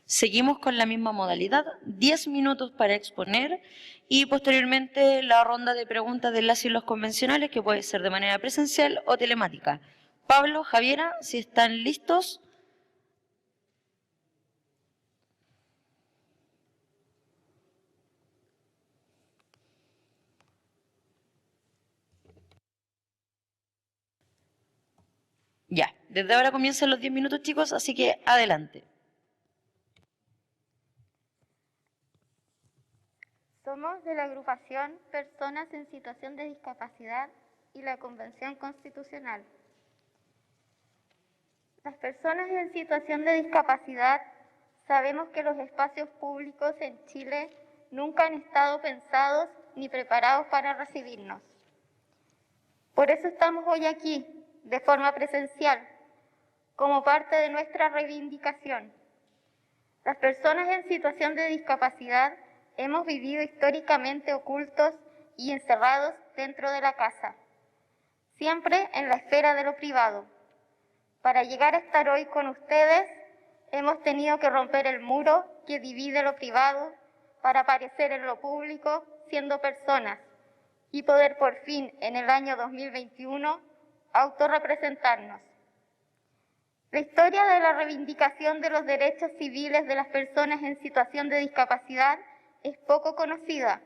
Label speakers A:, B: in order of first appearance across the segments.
A: Seguimos con la misma modalidad, 10 minutos para exponer y posteriormente la ronda de preguntas de las y los convencionales, que puede ser de manera presencial o telemática. Pablo, Javiera, si están listos. Ya, desde ahora comienzan los 10 minutos, chicos, así que adelante.
B: Somos de la agrupación Personas en Situación de Discapacidad y la Convención Constitucional. Las personas en situación de discapacidad sabemos que los espacios públicos en Chile nunca han estado pensados ni preparados para recibirnos. Por eso estamos hoy aquí, de forma presencial, como parte de nuestra reivindicación. Las personas en situación de discapacidad hemos vivido históricamente ocultos y encerrados dentro de la casa, siempre en la esfera de lo privado. Para llegar a estar hoy con ustedes, hemos tenido que romper el muro que divide lo privado para aparecer en lo público siendo personas y poder por fin, en el año 2021, autorrepresentarnos. La historia de la reivindicación de los derechos civiles de las personas en situación de discapacidad es poco conocida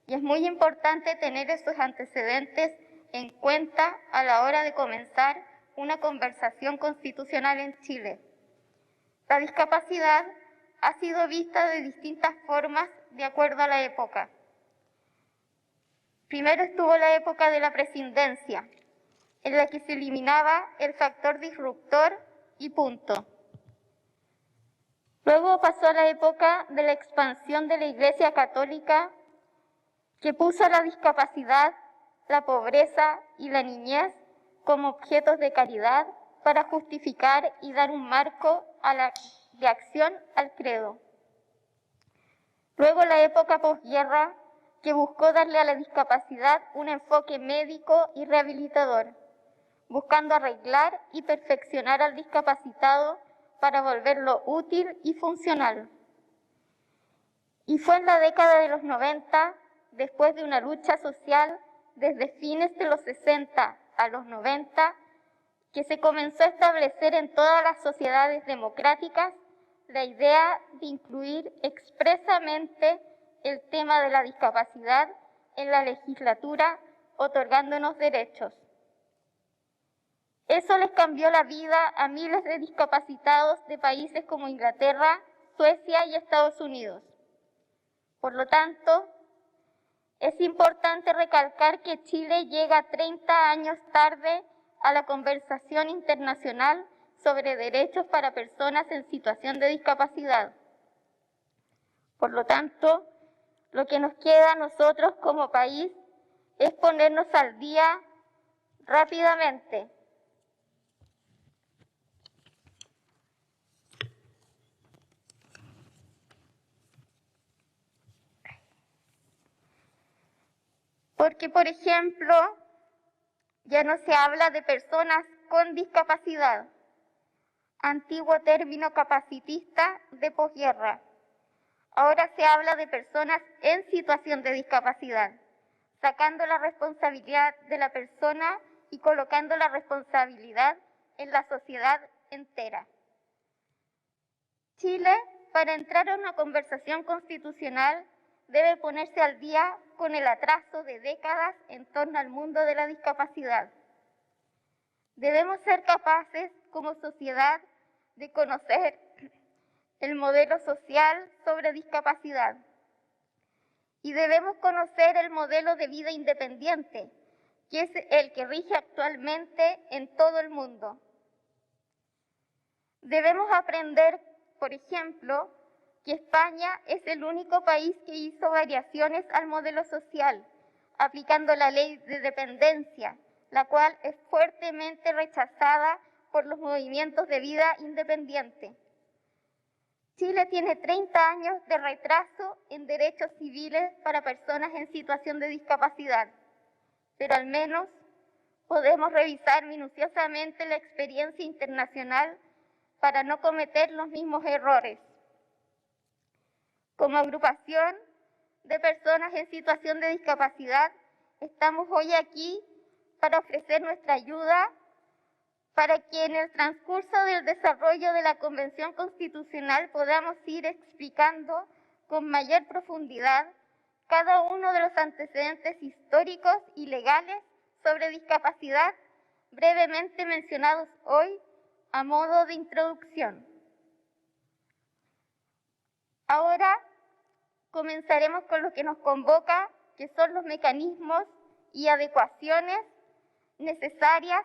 B: y es muy importante tener esos antecedentes en cuenta a la hora de comenzar una conversación constitucional en Chile. La discapacidad ha sido vista de distintas formas de acuerdo a la época. Primero estuvo la época de la prescindencia, en la que se eliminaba el factor disruptor y punto. Luego pasó la época de la expansión de la Iglesia Católica, que puso la discapacidad, la pobreza y la niñez como objetos de caridad para justificar y dar un marco de acción al credo. Luego la época posguerra, que buscó darle a la discapacidad un enfoque médico y rehabilitador, buscando arreglar y perfeccionar al discapacitado para volverlo útil y funcional. Y fue en la década de los 90, después de una lucha social desde fines de los 60 a los 90, que se comenzó a establecer en todas las sociedades democráticas la idea de incluir expresamente el tema de la discapacidad en la legislatura, otorgándonos derechos. Eso les cambió la vida a miles de discapacitados de países como Inglaterra, Suecia y Estados Unidos. Por lo tanto, es importante recalcar que Chile llega 30 años tarde a la conversación internacional sobre derechos para personas en situación de discapacidad. Por lo tanto, lo que nos queda a nosotros como país es ponernos al día rápidamente. Porque, por ejemplo, ya no se habla de personas con discapacidad, antiguo término capacitista de posguerra. Ahora se habla de personas en situación de discapacidad, sacando la responsabilidad de la persona y colocando la responsabilidad en la sociedad entera. Chile, para entrar a una conversación constitucional, debe ponerse al día con el atraso de décadas en torno al mundo de la discapacidad. Debemos ser capaces, como sociedad, de conocer el modelo social sobre discapacidad y debemos conocer el modelo de vida independiente, que es el que rige actualmente en todo el mundo. Debemos aprender, por ejemplo, que España es el único país que hizo variaciones al modelo social, aplicando la ley de dependencia, la cual es fuertemente rechazada por los movimientos de vida independiente. Chile tiene 30 años de retraso en derechos civiles para personas en situación de discapacidad, pero al menos podemos revisar minuciosamente la experiencia internacional para no cometer los mismos errores. Como agrupación de personas en situación de discapacidad, estamos hoy aquí para ofrecer nuestra ayuda para que en el transcurso del desarrollo de la Convención Constitucional podamos ir explicando con mayor profundidad cada uno de los antecedentes históricos y legales sobre discapacidad brevemente mencionados hoy a modo de introducción. Ahora comenzaremos con lo que nos convoca, que son los mecanismos y adecuaciones necesarias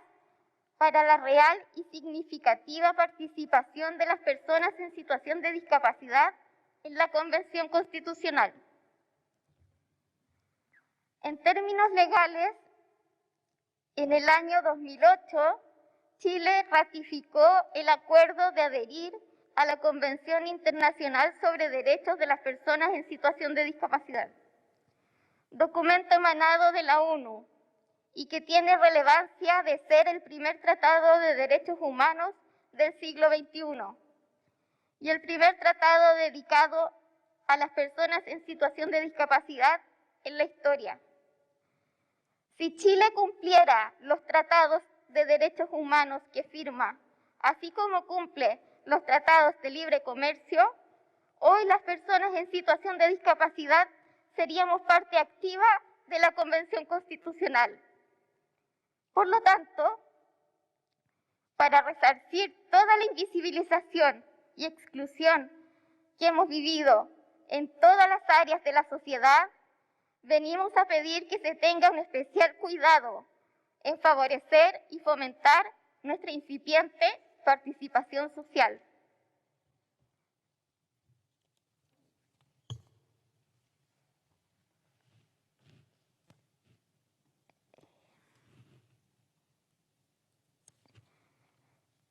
B: para la real y significativa participación de las personas en situación de discapacidad en la Convención Constitucional. En términos legales, en el año 2008, Chile ratificó el acuerdo de adherir a la Convención Internacional sobre Derechos de las Personas en Situación de Discapacidad, documento emanado de la ONU y que tiene relevancia de ser el primer tratado de derechos humanos del siglo XXI y el primer tratado dedicado a las personas en situación de discapacidad en la historia. Si Chile cumpliera los tratados de derechos humanos que firma, así como cumple los tratados de libre comercio, hoy las personas en situación de discapacidad seríamos parte activa de la Convención Constitucional. Por lo tanto, para resarcir toda la invisibilización y exclusión que hemos vivido en todas las áreas de la sociedad, venimos a pedir que se tenga un especial cuidado en favorecer y fomentar nuestra incipiente participación social.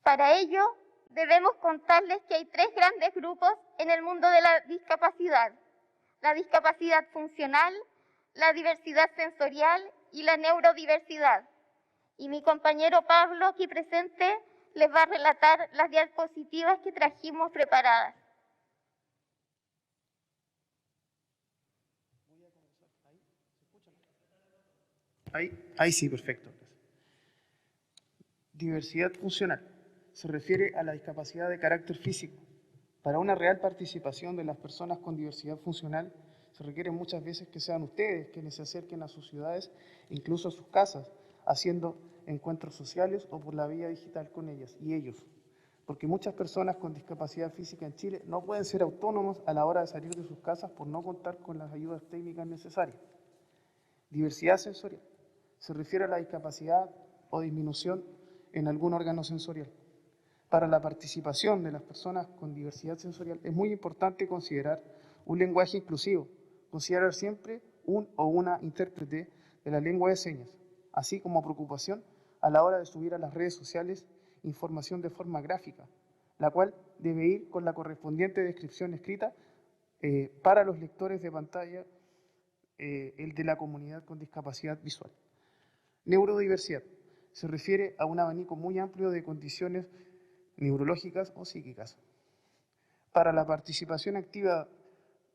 B: Para ello, debemos contarles que hay tres grandes grupos en el mundo de la discapacidad: la discapacidad funcional, la diversidad sensorial y la neurodiversidad. Y mi compañero Pablo, aquí presente, les va a relatar las diapositivas que trajimos preparadas.
C: Ahí sí, perfecto. Diversidad funcional. Se refiere a la discapacidad de carácter físico. Para una real participación de las personas con diversidad funcional, se requiere muchas veces que sean ustedes quienes se acerquen a sus ciudades, incluso a sus casas, haciendo encuentros sociales o por la vía digital con ellas y ellos. Porque muchas personas con discapacidad física en Chile no pueden ser autónomos a la hora de salir de sus casas por no contar con las ayudas técnicas necesarias. Diversidad sensorial. Se refiere a la discapacidad o disminución en algún órgano sensorial. Para la participación de las personas con diversidad sensorial es muy importante considerar un lenguaje inclusivo, considerar siempre un o una intérprete de la lengua de señas, así como preocupación a la hora de subir a las redes sociales información de forma gráfica, la cual debe ir con la correspondiente descripción escrita para los lectores de pantalla, el de la comunidad con discapacidad visual. Neurodiversidad. Se refiere a un abanico muy amplio de condiciones neurológicas o psíquicas. Para la participación activa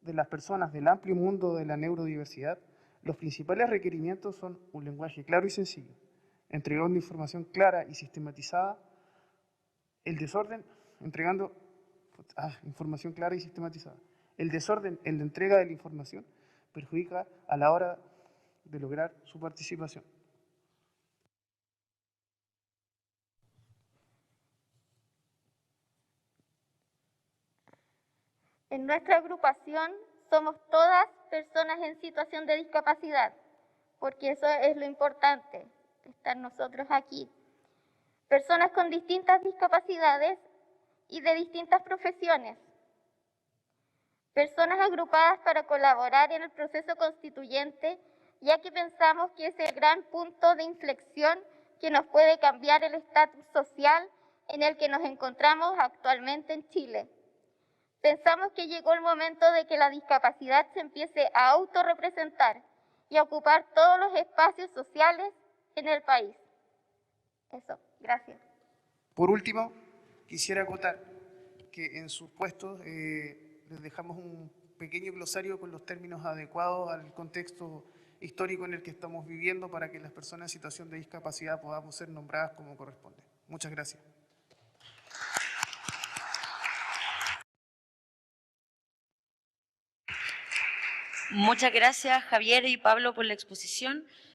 C: de las personas del amplio mundo de la neurodiversidad, los principales requerimientos son un lenguaje claro y sencillo, entregando información clara y sistematizada, el desorden, información clara y sistematizada. El desorden en la entrega de la información perjudica a la hora de lograr su participación.
B: En nuestra agrupación somos todas personas en situación de discapacidad, porque eso es lo importante, estar nosotros aquí. Personas con distintas discapacidades y de distintas profesiones. Personas agrupadas para colaborar en el proceso constituyente, ya que pensamos que es el gran punto de inflexión que nos puede cambiar el estatus social en el que nos encontramos actualmente en Chile. Pensamos que llegó el momento de que la discapacidad se empiece a autorrepresentar y a ocupar todos los espacios sociales en el país. Eso, gracias.
C: Por último, quisiera acotar que en sus puestos les dejamos pequeño glosario con los términos adecuados al contexto histórico en el que estamos viviendo para que las personas en situación de discapacidad podamos ser nombradas como corresponde. Muchas gracias.
A: Muchas gracias, Javier y Pablo, por la exposición.